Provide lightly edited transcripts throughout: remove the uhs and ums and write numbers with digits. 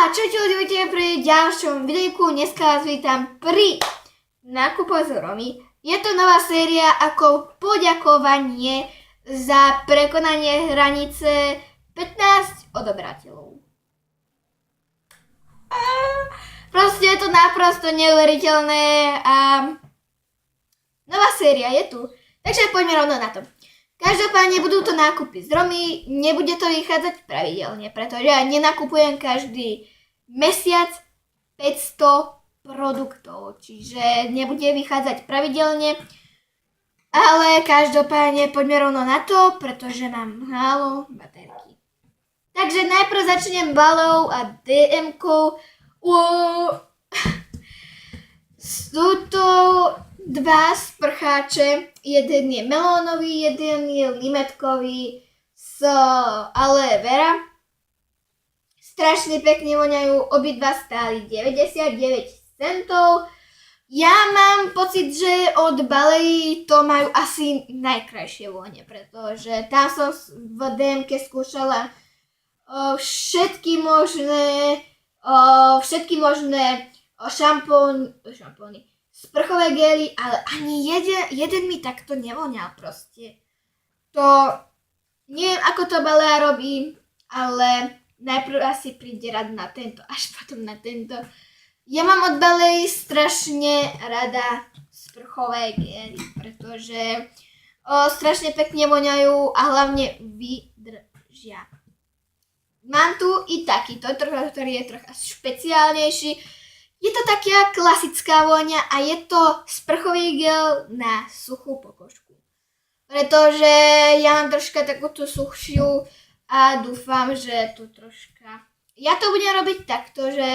Čaute ľudí, vítajte pri ďalšom videjku. Dneska vás vítam pri nákupoch z Romy. Je to nová séria ako poďakovanie za prekonanie hranice 15 odobrateľov. Proste je to naprosto neuveriteľné a nová séria je tu. Takže poďme rovno na to. Každopádne budú to nákupy z Romy, nebude to vychádzať pravidelne, pretože ja nenakupujem každý mesiac 500 produktov, čiže nebude vychádzať pravidelne, ale každopádne poďme rovno na to, pretože mám málo baterky. Takže najprv začnem balou a DM-kou. Sú to dva sprcháče, jeden je melónový, jeden je limetkový s aloe vera. Strašne pekne voňajú, obidva stáli 99 centov. Ja mám pocit, že od Balei to majú asi najkrajšie vône, pretože tam som v DMke skúšala všetky možné šampóny, sprchové gely, ale ani jeden mi takto nevoňal proste. To neviem, ako to Balea robí, ale najprv asi príde rad na tento, až potom na tento. Ja mám od Balei strašne rada sprchové gely, pretože strašne pekne voňajú a hlavne vydržia. Mám tu i takýto, ktorý je trocha špeciálnejší. Je to taká klasická vôňa a je to sprchový gel na suchú pokožku. Pretože ja mám troška takúto suchšiu a dúfam, že tu troška... Ja to budem robiť takto, že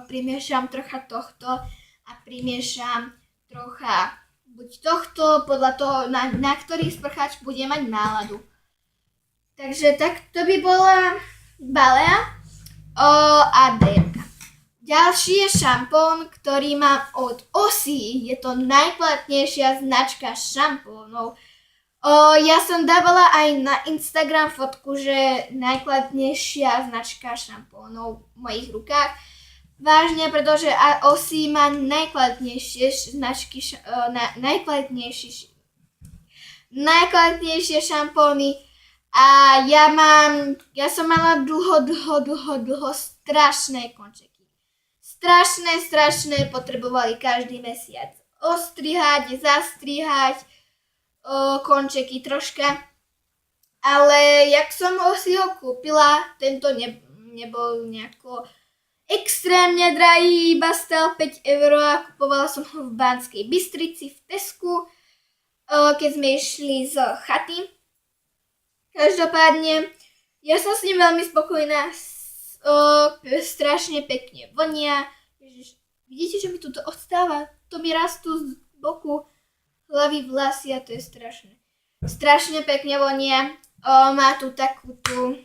primiešam trocha tohto a primiešam trocha buď tohto, podľa toho, na ktorý sprcháč bude mať náladu. Takže tak to by bola Balea a DM. Ďalší je šampón, ktorý mám od Ossie. Je to najplatnejšia značka šampónov. Ja som dávala aj na Instagram fotku, že najkladnejšia značka šampónov v mojich rukách. Vážne, pretože Ossie má najkladnejšie značky, najkladnejšie šampóny. A ja som mala dlho strašné končeky. Strašné, potrebovali každý mesiac ostrihať, zastrihať končeky troška. Ale jak som si ho kúpila, tento nebol nejako extrémne drahý, iba stal 5 € a kupovala som ho v Banskej Bystrici v Tesku, keď sme išli z chaty. Každopádne, ja som s ním veľmi spokojná, strašne pekne vonia. Ježiš, vidíte, že mi tu odstáva? To mi rastú z boku hlavy vlasy a to je strašné. Strašne pekne vonia. Má tu takú tú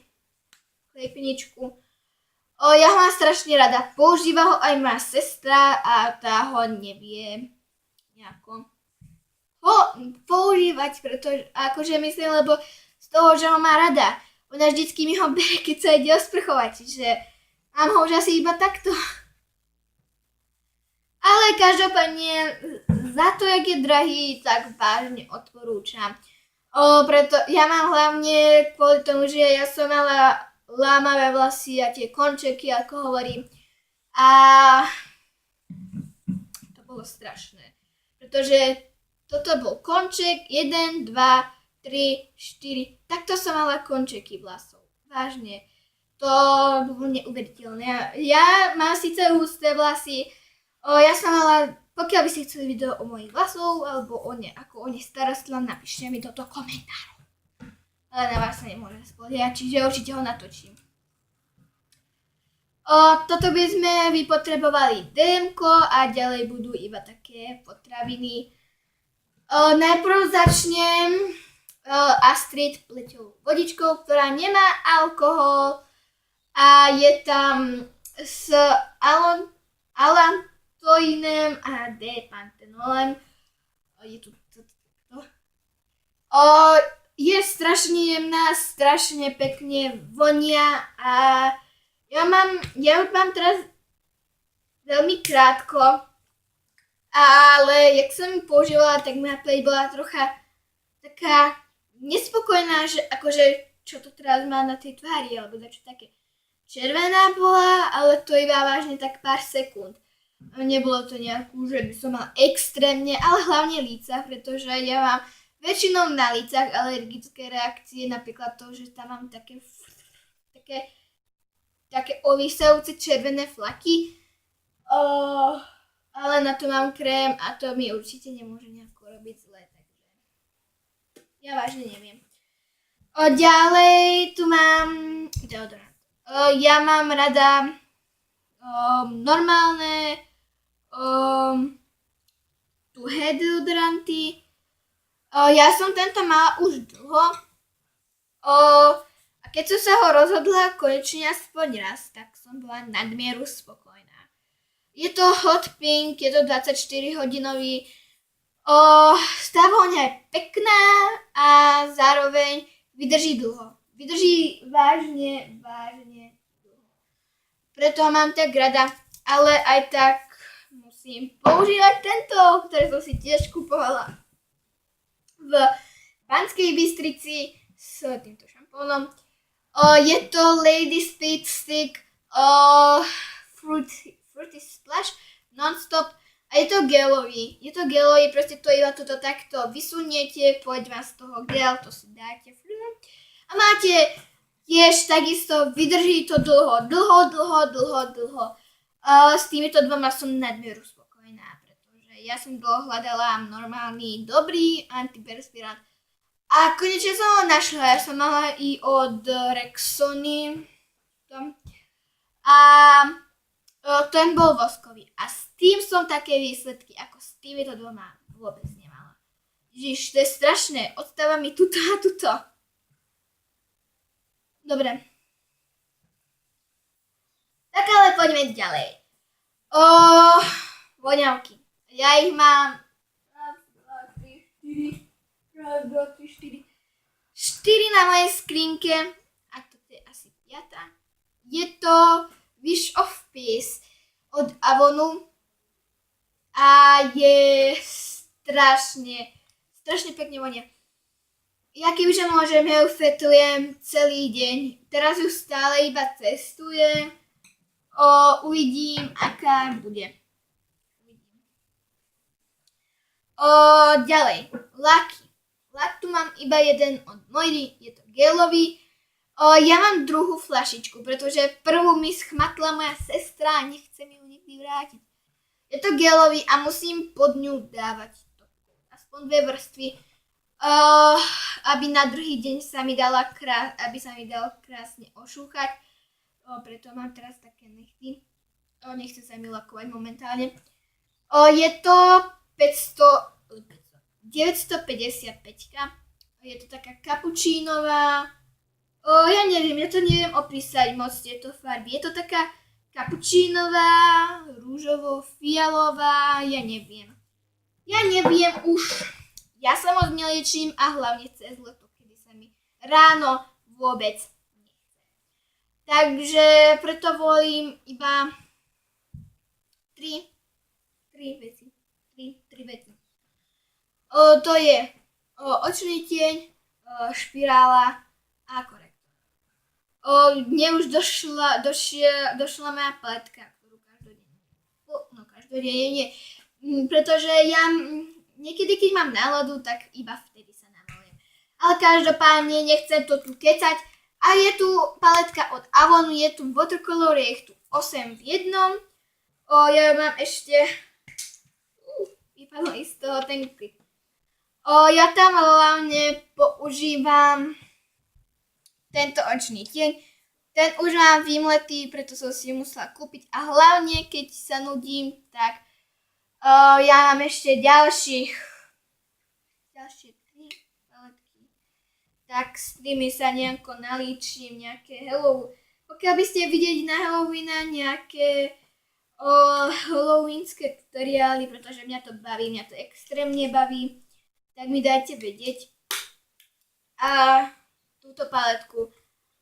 chliepničku. Ja ho mám strašne rada. Používa ho aj moja sestra a tá ho nevie nejako používať, pretože akože myslím, lebo z toho, že ho má rada. Ona vždycky mi ho bere, keď sa ide osprchovať, čiže mám ho už asi iba takto. Ale každopádne za to, jak je drahý, tak vážne odporúčam. Preto ja mám hlavne kvôli tomu, že ja som mala lámavé vlasy a tie končeky, ako hovorím. A to bolo strašné. Pretože toto bol konček 1, 2, 3, 4. Takto som mala končeky vlasov. Vážne. To bolo neuveriteľné. Ja mám síce husté vlasy. Ja som mala, pokiaľ by ste chceli video o mojich vlasov, alebo ako o ne starostla, napíšte mi toto komentárov. Ale na vás sa nemôžem spoliehať, čiže určite ho natočím. Toto by sme vypotrebovali DMko a ďalej budú iba také potraviny. Najprv začnem Astrid pleťovou vodičkou, ktorá nemá alkohol a je tam s alantoinem a D-pantenolem. Je tu toto. Je strašne jemná, strašne pekne vonia a Ja už mám teraz veľmi krátko, ale jak som ju používala, tak moja pleť bola trocha taká nespokojná, že akože čo to teraz má na tej tvári, alebo dačo také. Červená bola, ale to iba vážne tak pár sekúnd. Nebolo to nejakú, že by som mala extrémne, ale hlavne líca, pretože ja mám väčšinou na lícach alergické reakcie, napríklad to, že tam mám také ovisajúce červené flaky. Ale na to mám krém a to mi určite nemôže nejako robiť zle, takže ja vážne neviem. Ďalej tu mám deodorant. Ja mám rada normálne tuhé deodoranty. Ja som tento mala už dlho. A keď som sa ho rozhodla konečne aspoň raz, tak som bola nadmieru spokojná. Je to hot pink, je to 24-hodinový. Tá vôňa je pekná a zároveň vydrží dlho. Vydrží vážne dlho. Preto ho mám tak rada, ale aj tak musím používať tento, ktorý som si tiež kupovala v Banskej Bystrici s týmto šampónom. Je to Lady Speed Stick Fruity Splash non-stop a je to gelový. Proste to iba toto takto vysuniete, pôjde vám z toho gel, to si dáte a máte tiež takisto, vydrží to dlho. S týmito dvoma som nadmieru spokojná, pretože ja som dlho hľadala normálny, dobrý antiperspirant. A konečne som ho našla, ja som mala i od Rexony. A ten bol voskový. A s tým som také výsledky, ako s týmito dvoma vôbec nemala. Ježiš, to je strašné, odstáva mi tuto a tuto. Dobre. Tak ale poďme ďalej. Voňavky. Ja ich mám 1, 2, 3, 4 na mojej skrinke a toto je asi 5. Je to Wish of Peace od Avonu a je strašne pekne vonia. Ja kebyže môžem, ja ju fetujem celý deň. Teraz ju stále iba testujem. Uvidím, aká bude. Ďalej, laky. Lak tu mám iba jeden od Moiry, je to gelový. Ja mám druhú fľašičku, pretože prvú mi schmatla moja sestra a nechcem ju nikdy vrátiť. Je to gelový a musím pod ňu dávať aspoň 2 vrstvy, aby na druhý deň sa mi dal krásne ošúchať. Preto mám teraz také nechty. Nechcem sa mi lakovať momentálne. Je to 955. Je to taká kapučínová. Ja neviem opísať moc tieto farby. Je to taká kapučínová, rúžovo-fialová, ja neviem už. Ja sa moc neliečím a hlavne cez leto, kedy sa mi ráno vôbec nechce. Takže preto volím iba 3 veci. To je očný tieň, špirála a korektor. Mne už došla moja paletka, ktorú každodenne nie. Pretože ja niekedy, keď mám náladu, tak iba vtedy sa namalujem. Ale každopádne nechcem to tu kecať. A je tu paletka od Avonu, je tu watercolor, je ich tu 8 v jednom. Ja mám ešte... vypadlo i z toho ten klip. Ja tam hlavne používam tento očný tieň. Ten už mám vymletý, preto som si musela kúpiť. A hlavne, keď sa nudím, tak ja mám ešte ďalšie 3 paletky. Tak s tými sa nejako nalíčim, nejaké pokiaľ by ste vidieť na Halloweena nejaké halloweenské tutoriály, pretože mňa to baví, mňa to extrémne baví, tak mi dajte vedieť. A túto paletku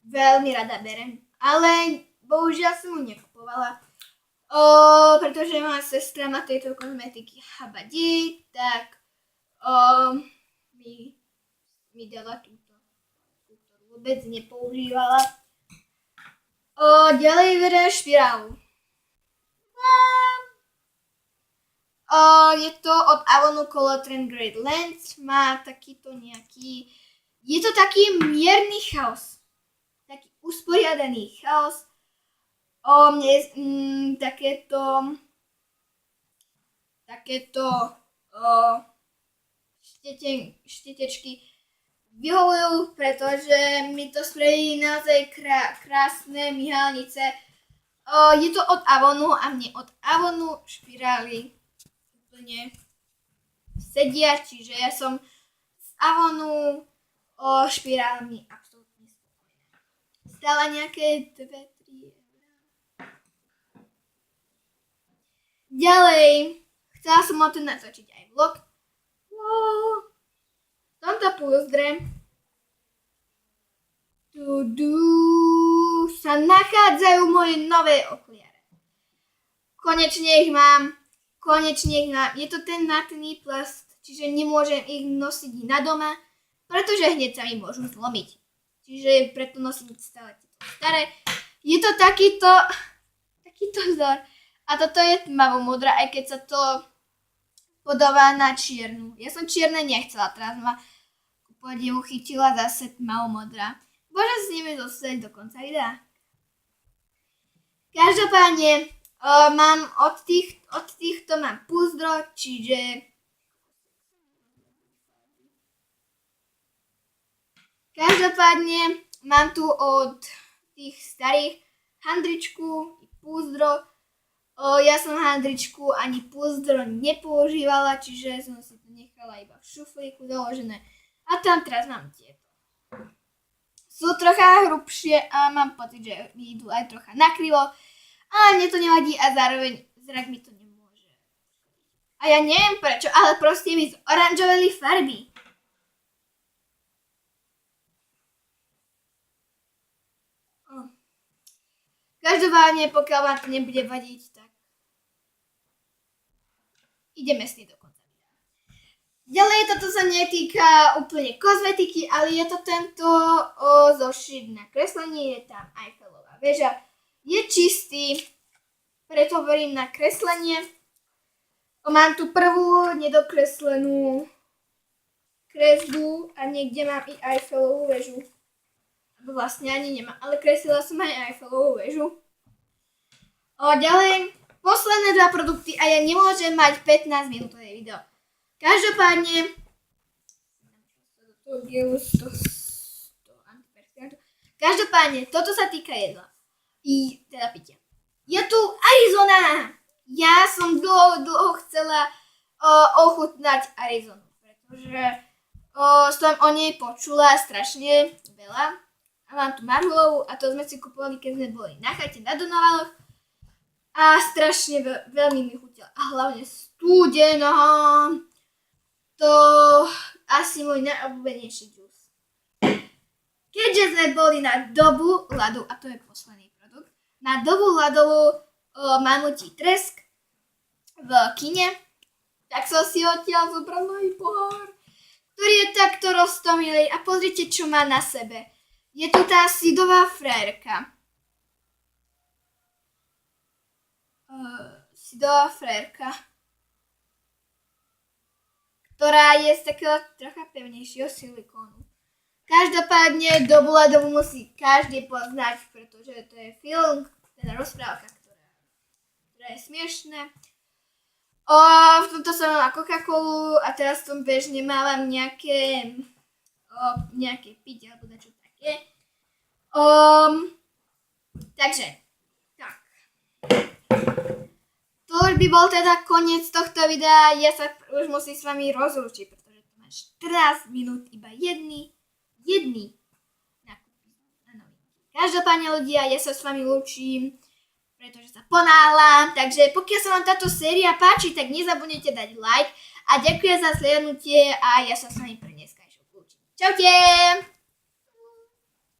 veľmi rada berem, ale bohužiaľ som ju nekupovala. Pretože moja sestra má tejto kozmetiky habadí, tak mi dala túto, ktorú vôbec nepoužívala. Ďalej verím špirálu. Je to od Avonu Color Trend Great Lens, má takýto nejaký, je to taký mierny chaos, taký usporiadaný chaos. Mne takéto štetečky vyhovujú, pretože mi to spraví naozaj krásne myhalnice. Je to od Avonu a mne od Avonu špirály úplne sedia, čiže ja som z Avonu špirálmi absolútne spokojná. Stála nejaké 2-3 €. Ďalej, chcela som o tom natočiť aj vlog. V tomto púzdre sa nachádzajú moje nové okuliare. Konečne ich mám. Je to ten matný plast, čiže nemôžem ich nosiť na doma, pretože hneď sa mi môžu zlomiť. Čiže preto nosím stále tieto staré. Je to takýto vzor. A toto je tmavo modrá, aj keď sa to podobá na čiernu. Ja som čierne nechcela, teraz ma ku podivu chytila zase tmavo modrá. Môžem s nimi zostať do konca videa. Každopádne mám od týchto mám púzdro, čiže každopádne mám tu od tých starých handričku i púzdro. Ja som handričku ani púzdro nepoužívala, čiže som si to nechala iba v šuflíku doložené. A tam teraz mám tieto. Sú trocha hrubšie a mám pocit, že mi idú aj trocha nakrivo. Ale mne to nevadí a zároveň zrak mi to nemôže. A ja neviem prečo, ale proste mi zoranžovali farby. Každopádne, pokiaľ vám to nebude vadiť, tak ideme s tým do konca videa. Ďalej, toto sa netýka úplne kozmetiky, ale je to tento zošit na kreslenie, je tam Eiffelová väža. Je čistý, preto verím na kreslenie. Mám tu prvú nedokreslenú kresbu a niekde mám i Eiffelovú väžu. Vlastne ani nemám, ale kreslila som aj Eiffelovú väžu. Ďalej, posledné 2 produkty a ja nemôžem mať 15 minútové video. Každopádne, toto sa týka jedla. Teda pitia. Je tu Arizona! Ja som dlho chcela ochutnať Arizonu, pretože som o nej počula strašne veľa. A mám tu marhulovú a to sme si kupovali, keď sme boli na chate na Donovaloch. A strašne veľmi mi chutila. A hlavne studená. To asi môj najobľúbenejší džús. Keďže sme boli na dobu ľadu, a to je posledný produkt, na dobu ľadovú mamutí tresk v kine, tak som si odtiaľ zobral nový pohár, ktorý je takto roztomilý. A pozrite, čo má na sebe. Je tu tá sidová frérka. Ktorá je z takého trocha pevnejšieho silikónu. Každopádne dobu ľadovú musí každý poznať, pretože to je film, teda rozprávka, ktorá je smiešná. V tomto som mala Coca-Colu a teraz som bežne mávam nejaké piť alebo dačo také. Takže, tak. To už by bol teda koniec tohto videa. Ja sa už musím s vami rozlúčiť, pretože tu máš 14 minút iba jedný nákup na novinky. Každopádne ľudia, ja sa s vami lúčim, pretože sa ponáhľam. Takže pokiaľ sa vám táto séria páči, tak nezabudnite dať like a ďakujem za slednutie a ja sa s vami pre dneska lúčim. Čaute!